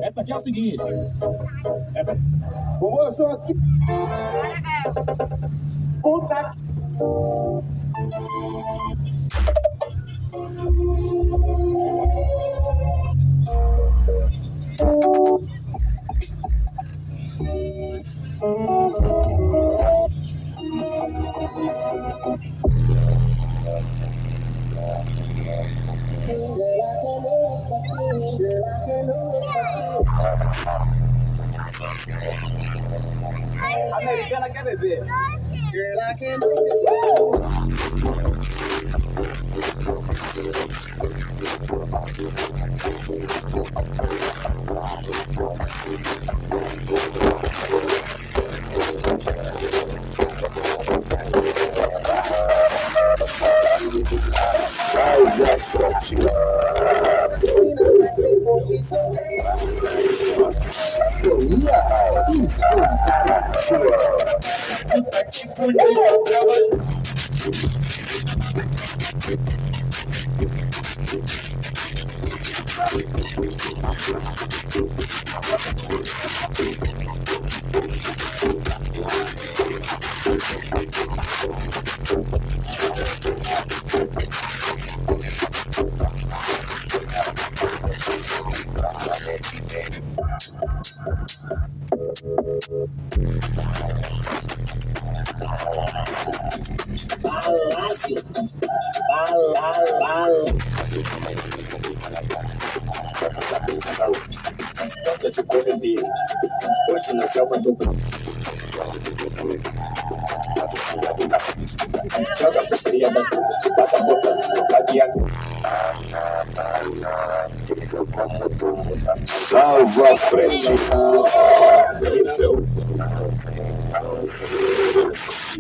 Essa aqui é o seguinte. Vovô, eu sou assim. Puta. Americana quer beber. Girl, I can't do this. Esse corre dele. Hoje na selva do joga pra estrela, passa a boca, baseado. Salva a frente.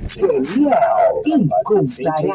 Genial, incomparável.